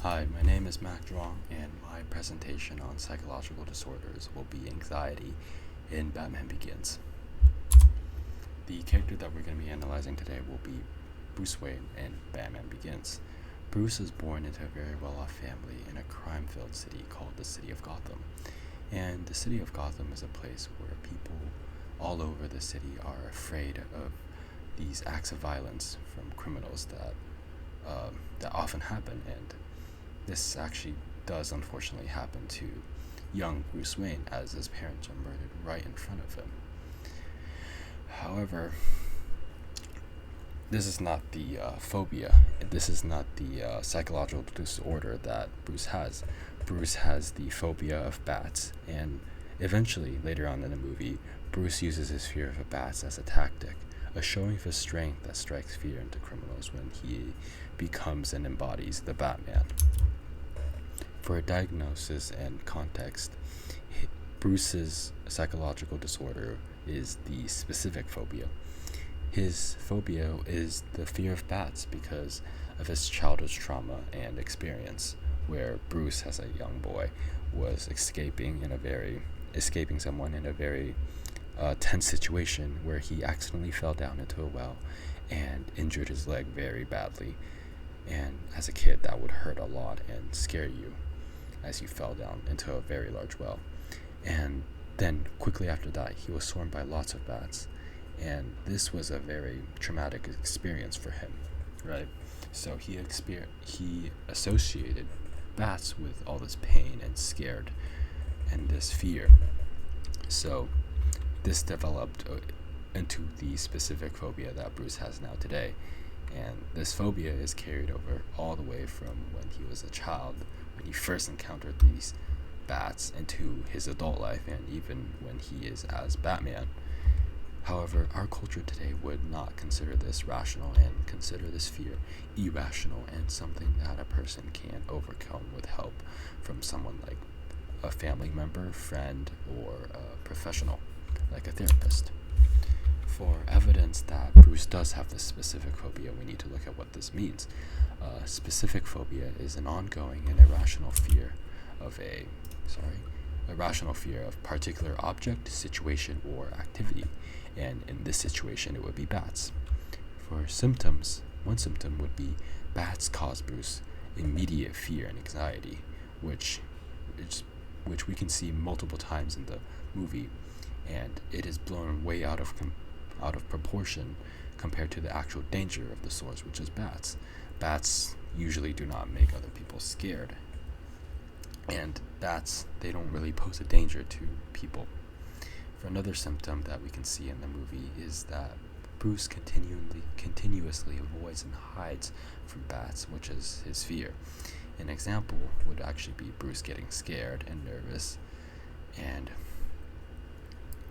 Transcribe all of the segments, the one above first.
Hi, my name is Mac Zhuang, and my presentation on psychological disorders will be anxiety in Batman Begins. The character that we're going to be analyzing today will be Bruce Wayne in Batman Begins. Bruce is born into a very well-off family in a crime-filled city called the City of Gotham. And the City of Gotham is a place where people all over the city are afraid of these acts of violence from criminals that often happen, and this actually does unfortunately happen to young Bruce Wayne as his parents are murdered right in front of him. However, this is not the phobia. This is not the psychological disorder that Bruce has. Bruce has the phobia of bats, and eventually, later on in the movie, Bruce uses his fear of bats as a tactic, a showing of his strength that strikes fear into criminals when he becomes and embodies the Batman. For a diagnosis and context, Bruce's psychological disorder is the specific phobia. His phobia is the fear of bats because of his childhood trauma and experience, where Bruce, as a young boy, was escaping someone in a very tense situation where he accidentally fell down into a well and injured his leg very badly. And as a kid, that would hurt a lot and scare you as you fell down into a very large well. And then quickly after that, he was swarmed by lots of bats, and this was a very traumatic experience for him, right? So he associated bats with all this pain and scared and this fear. So this developed into the specific phobia that Bruce has now today. And this phobia is carried over all the way from when he was a child, when he first encountered these bats, into his adult life, and even when he is as Batman. However, our culture today would not consider this rational and consider this fear irrational and something that a person can overcome with help from someone like a family member, friend, or a professional, like a therapist. For evidence that Bruce does have this specific phobia, we need to look at what this means. Specific phobia is an ongoing and irrational fear of particular object, situation, or activity. And in this situation, it would be bats. For symptoms, one symptom would be bats cause Bruce immediate fear and anxiety, which we can see multiple times in the movie, and it is blown way out of proportion compared to the actual danger of the source, which is bats. Bats usually do not make other people scared, and bats, they don't really pose a danger to people. For another symptom that we can see in the movie is that Bruce continuously avoids and hides from bats, which is his fear. An example would actually be Bruce getting scared and nervous, and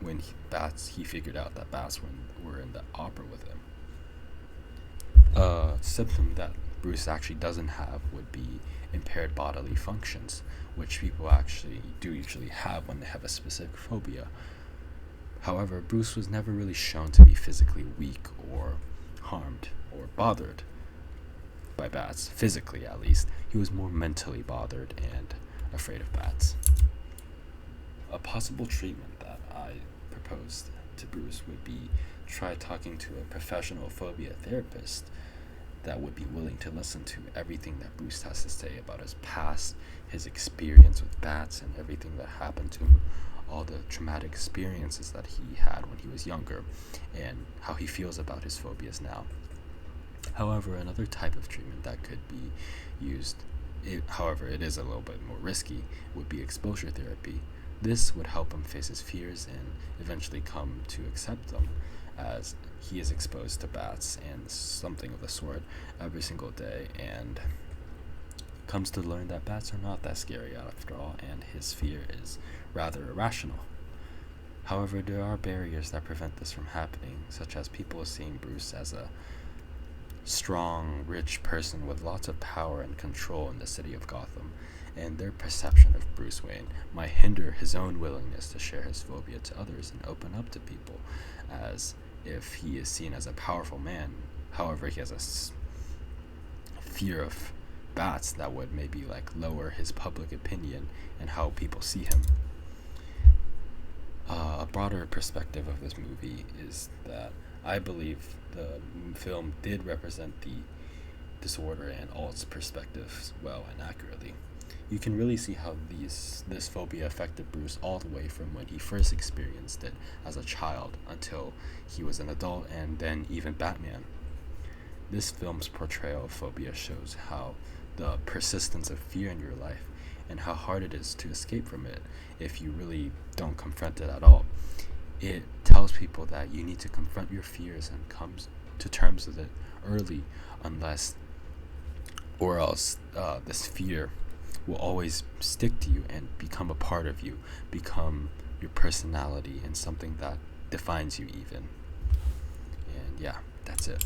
when he figured out that bats were in the opera with him. A symptom that Bruce actually doesn't have would be impaired bodily functions, which people actually do usually have when they have a specific phobia. However, Bruce was never really shown to be physically weak or harmed or bothered by bats, physically at least. He was more mentally bothered and afraid of bats. A possible treatment that I proposed to Bruce would be try talking to a professional phobia therapist that would be willing to listen to everything that Bruce has to say about his past, his experience with bats, and everything that happened to him, all the traumatic experiences that he had when he was younger, and how he feels about his phobias now. However, another type of treatment that could be used, however it is a little bit more risky, would be exposure therapy. This would help him face his fears and eventually come to accept them, as he is exposed to bats and something of the sort every single day, and comes to learn that bats are not that scary after all, and his fear is rather irrational. However, there are barriers that prevent this from happening, such as people seeing Bruce as a strong, rich person with lots of power and control in the city of Gotham, and their perception of Bruce Wayne might hinder his own willingness to share his phobia to others and open up to people, as if he is seen as a powerful man. However, he has a fear of bats that would maybe like lower his public opinion and how people see him. A broader perspective of this movie is that I believe the film did represent the disorder and all its perspectives well and accurately. You can really see how this phobia affected Bruce all the way from when he first experienced it as a child until he was an adult, and then even Batman. This film's portrayal of phobia shows how the persistence of fear in your life and how hard it is to escape from it if you really don't confront it at all. It tells people that you need to confront your fears and come to terms with it early, or else this fear will always stick to you and become a part of you, become your personality and something that defines you even. And yeah, that's it.